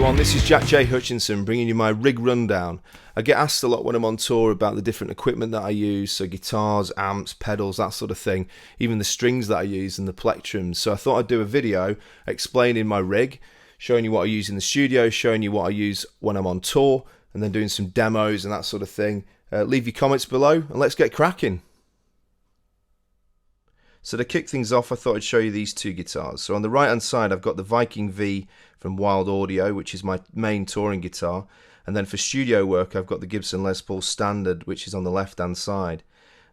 everyone, this is J Hutchinson bringing you my rig rundown. I get asked a lot when I'm on tour about the different equipment that I use, so guitars, amps, pedals, that sort of thing, even the strings that I use and the plectrums. So I thought I'd do a video explaining my rig, showing you what I use in the studio, showing you what I use when I'm on tour, and then doing some demos and that sort of thing. Leave your comments below and let's get cracking. So to kick things off, I thought I'd show you these two guitars. So on the right hand side I've got the Viking V from Wylde Audio, which is my main touring guitar, and then for studio work I've got the Gibson Les Paul Standard, which is on the left hand side.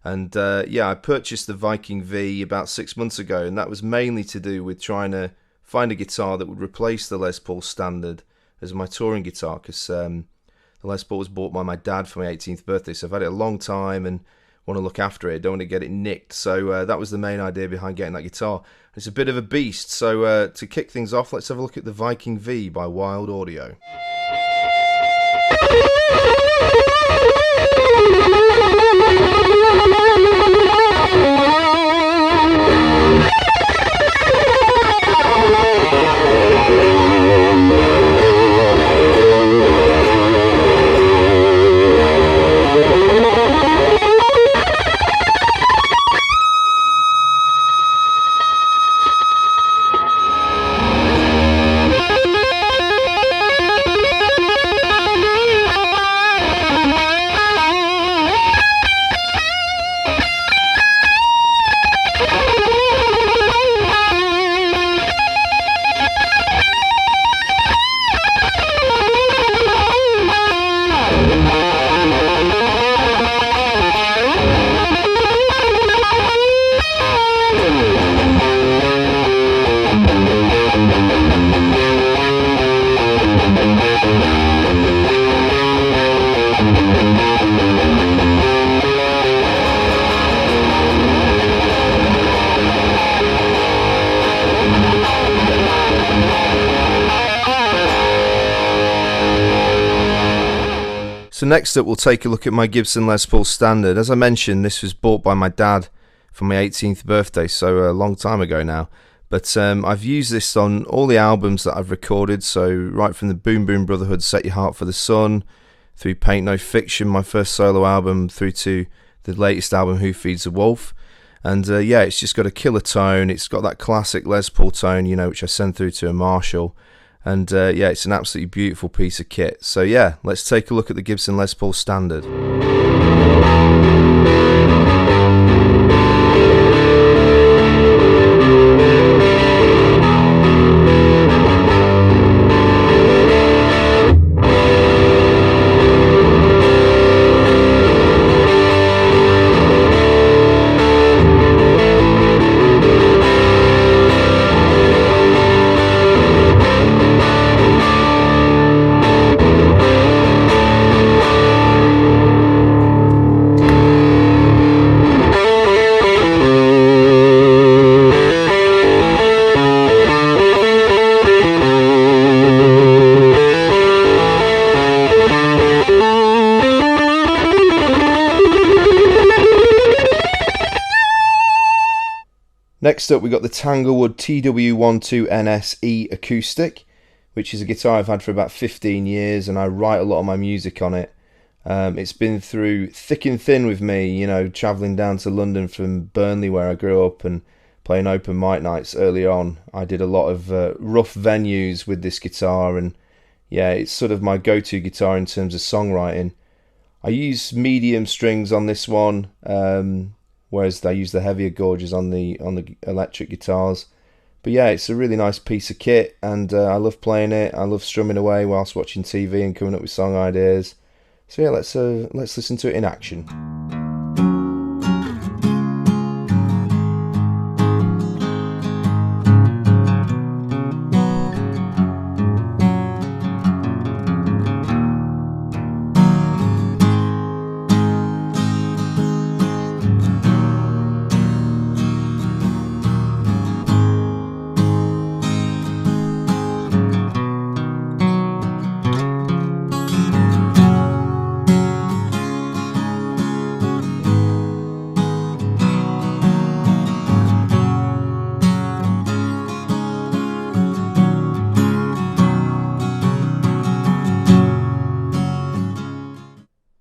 And yeah, I purchased the Viking V about 6 months ago, and that was mainly to do with trying to find a guitar that would replace the Les Paul Standard as my touring guitar, because the Les Paul was bought by my dad for my 18th birthday, so I've had it a long time and want to look after it, don't want to get it nicked. So that was the main idea behind getting that guitar. It's a bit of a beast, so to kick things off, let's have a look at the Viking V by Wylde Audio. So next up we'll take a look at my Gibson Les Paul Standard. As I mentioned, this was bought by my dad for my 18th birthday, so a long time ago now. But I've used this on all the albums that I've recorded, so right from the Boom Boom Brotherhood, Set Your Heart for the Sun, through Paint No Fiction, my first solo album, through to the latest album, Who Feeds the Wolf. And yeah, it's just got a killer tone. It's got that classic Les Paul tone, you know, which I sent through to a Marshall. And yeah, it's an absolutely beautiful piece of kit. So yeah, let's take a look at the Gibson Les Paul Standard. Next up we got the Tanglewood TW12NSE Acoustic, which is a guitar I've had for about 15 years, and I write a lot of my music on it. It's been through thick and thin with me, you know, travelling down to London from Burnley where I grew up and playing open mic nights early on. I did a lot of rough venues with this guitar, and yeah, it's sort of my go-to guitar in terms of songwriting. I use medium strings on this one, whereas I use the heavier gauges on the electric guitars. But yeah, it's a really nice piece of kit, and I love playing it. I love strumming away whilst watching TV and coming up with song ideas. So yeah, let's listen to it in action.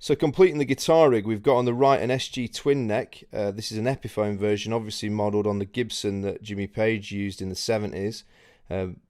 So completing the guitar rig, we've got on the right an SG twin neck. This is an Epiphone version, obviously modelled on the Gibson that Jimmy Page used in the 70s.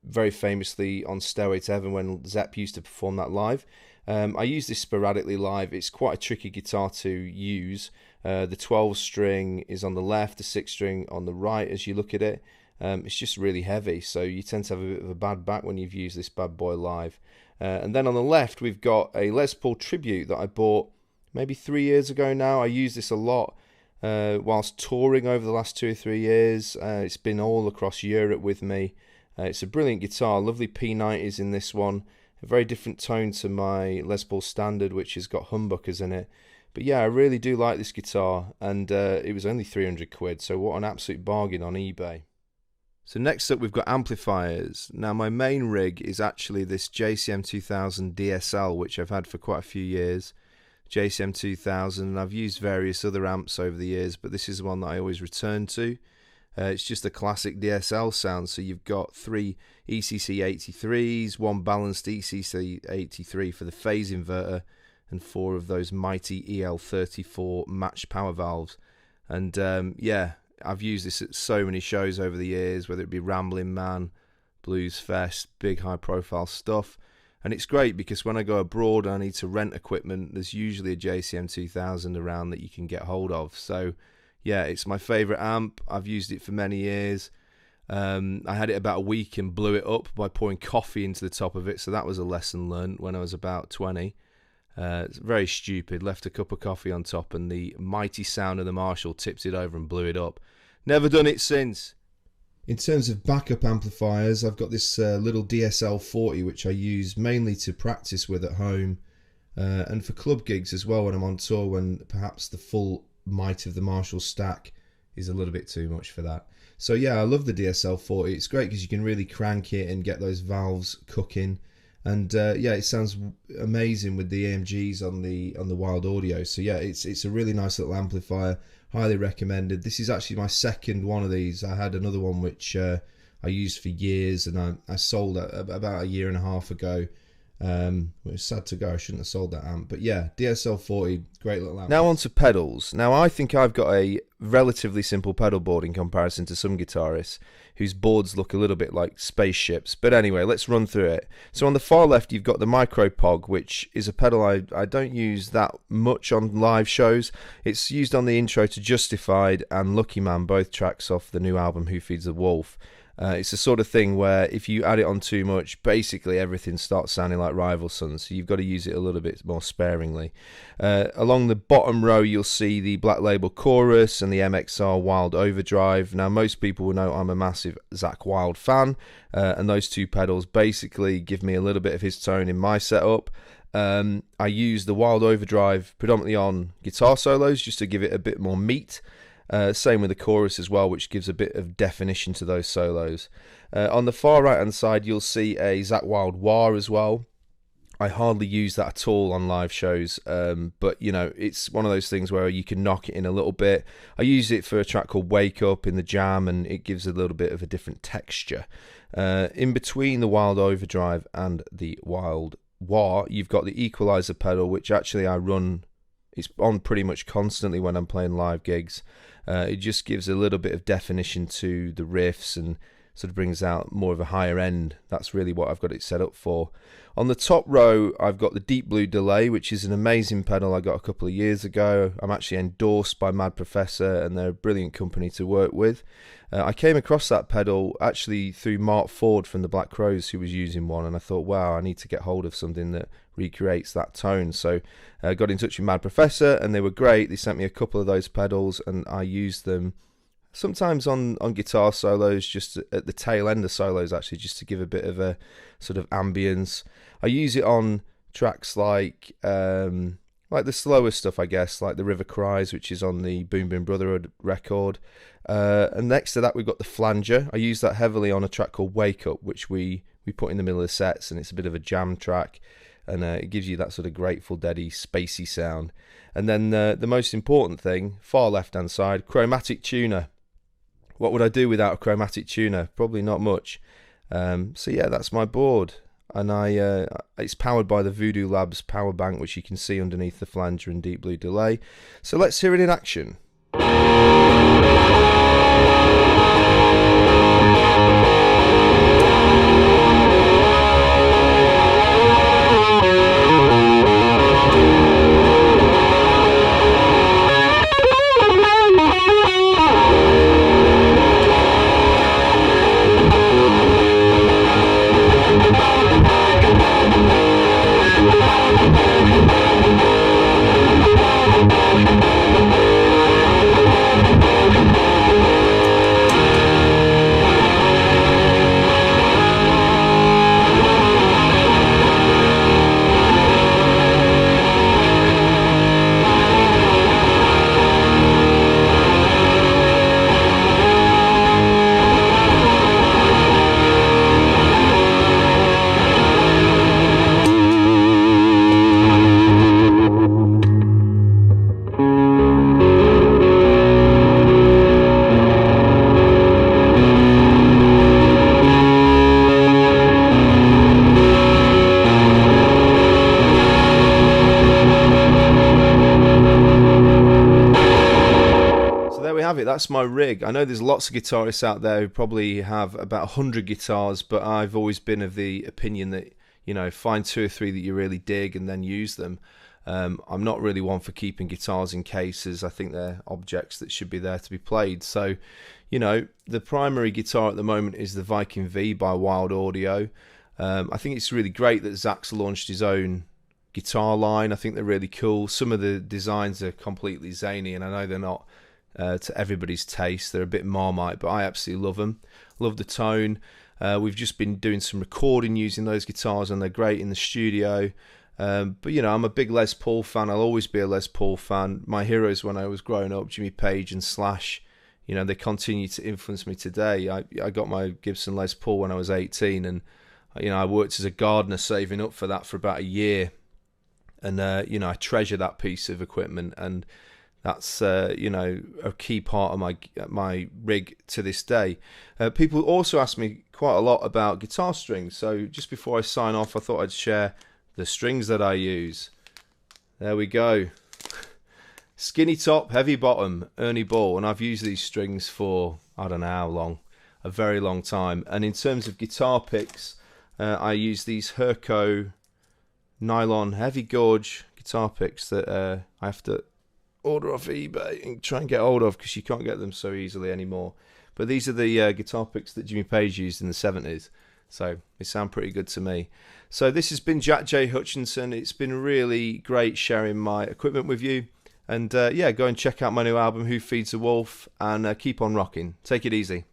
Very famously on Stairway to Heaven when Zepp used to perform that live. I use this sporadically live. It's quite a tricky guitar to use. The 12 string is on the left, the 6 string on the right as you look at it. It's just really heavy, so you tend to have a bit of a bad back when you've used this bad boy live. And then on the left, we've got a Les Paul Tribute that I bought maybe 3 years ago now. I use this a lot whilst touring over the last 2 or 3 years. It's been all across Europe with me. It's a brilliant guitar, lovely P90s in this one. A very different tone to my Les Paul Standard, which has got humbuckers in it. But yeah, I really do like this guitar, and it was only 300 quid, so what an absolute bargain on eBay. So next up we've got amplifiers. Now my main rig is actually this JCM 2000 DSL, which I've had for quite a few years. JCM 2000, and I've used various other amps over the years, but this is the one that I always return to. It's just a classic DSL sound, so you've got 3 ECC 83s, 1 balanced ECC 83 for the phase inverter, and 4 of those mighty EL34 matched power valves. And yeah, I've used this at so many shows over the years, whether it be Ramblin' Man, Blues Fest, big high profile stuff. And it's great because when I go abroad and I need to rent equipment, there's usually a JCM 2000 around that you can get hold of. So yeah, it's my favourite amp. I've used it for many years. I had it about a week and blew it up by pouring coffee into the top of it. So that was a lesson learned when I was about 20. It's very stupid. Left a cup of coffee on top and the mighty sound of the Marshall tipped it over and blew it up. Never done it since. In terms of backup amplifiers, I've got this little DSL 40 which I use mainly to practice with at home and for club gigs as well when I'm on tour, when perhaps the full might of the Marshall stack is a little bit too much for that. So yeah, I love the DSL 40. It's great because you can really crank it and get those valves cooking. And yeah, it sounds amazing with the AMGs on the Wylde audio. So yeah, it's a really nice little amplifier. Highly recommended. This is actually my second one of these. I had another one which I used for years, and I sold it about a year and a half ago. It was sad to go. I shouldn't have sold that amp. But yeah, DSL 40, great little amp. Now on to pedals. Now I think I've got a relatively simple pedal board in comparison to some guitarists whose boards look a little bit like spaceships. But anyway, let's run through it. So on the far left, you've got the Micro Pog, which is a pedal I don't use that much on live shows. It's used on the intro to Justified and Lucky Man, both tracks off the new album Who Feeds the Wolf. It's the sort of thing where if you add it on too much, basically everything starts sounding like Rival Sons, so you've got to use it a little bit more sparingly. Along the bottom row, you'll see the Black Label Chorus and the MXR Wylde Overdrive. Now, most people will know I'm a massive Zakk Wylde fan, and those two pedals basically give me a little bit of his tone in my setup. I use the Wylde Overdrive predominantly on guitar solos just to give it a bit more meat. Same with the chorus as well, which gives a bit of definition to those solos. On the far right hand side, you'll see a Zakk Wylde wah as well. I hardly use that at all on live shows, but you know, it's one of those things where you can knock it in a little bit. I use it for a track called Wake Up in the Jam, and it gives a little bit of a different texture. In between the Wylde Overdrive and the Wylde wah, you've got the equalizer pedal, which actually I run. It's on pretty much constantly when I'm playing live gigs. It just gives a little bit of definition to the riffs and sort of brings out more of a higher end. That's really what I've got it set up for. On the top row, I've got the Deep Blue Delay, which is an amazing pedal I got a couple of years ago. I'm actually endorsed by Mad Professor, and they're a brilliant company to work with. I came across that pedal actually through Mark Ford from the Black Crows, who was using one, and I thought, wow, I need to get hold of something that recreates that tone. So I got in touch with Mad Professor, and they were great. They sent me a couple of those pedals, and I used them sometimes on guitar solos, just at the tail end of solos actually, just to give a bit of a sort of ambience. I use it on tracks like the slower stuff, I guess, like the River Cries, which is on the Boom Boom Brotherhood record. And next to that, we've got the flanger. I use that heavily on a track called Wake Up, which we put in the middle of the sets, and it's a bit of a jam track, and it gives you that sort of Grateful Dead-y, spacey sound. And then the most important thing, far left-hand side, chromatic tuner. What would I do without a chromatic tuner? Probably not much. So yeah, that's my board. and it's powered by the Voodoo Labs power bank, which you can see underneath the flanger and deep blue delay. So let's hear it in action. That's my rig. I know there's lots of guitarists out there who probably have about 100 guitars, but I've always been of the opinion that, you know, find 2 or 3 that you really dig and then use them. I'm not really one for keeping guitars in cases. I think they're objects that should be there to be played. So, you know, the primary guitar at the moment is the Viking V by Wylde Audio. I think it's really great that Zach's launched his own guitar line. I think they're really cool. Some of the designs are completely zany, and I know they're not to everybody's taste. They're a bit Marmite, but I absolutely love them. Love the tone. We've just been doing some recording using those guitars, and they're great in the studio. But, you know, I'm a big Les Paul fan. I'll always be a Les Paul fan. My heroes when I was growing up, Jimmy Page and Slash, you know, they continue to influence me today. I got my Gibson Les Paul when I was 18, and, you know, I worked as a gardener saving up for that for about a year. And, you know, I treasure that piece of equipment, and that's, you know, a key part of my rig to this day. People also ask me quite a lot about guitar strings. So just before I sign off, I thought I'd share the strings that I use. There we go. Skinny top, heavy bottom, Ernie Ball. And I've used these strings for, I don't know how long, a very long time. And in terms of guitar picks, I use these Herco nylon heavy gauge guitar picks that I have to order off eBay and try and get hold of because you can't get them so easily anymore. But these are the guitar picks that Jimmy Page used in the 70s, so they sound pretty good to me. So this has been Jack J Hutchinson. It's been really great sharing my equipment with you, and yeah, go and check out my new album Who Feeds a Wolf, and keep on rocking. Take it easy.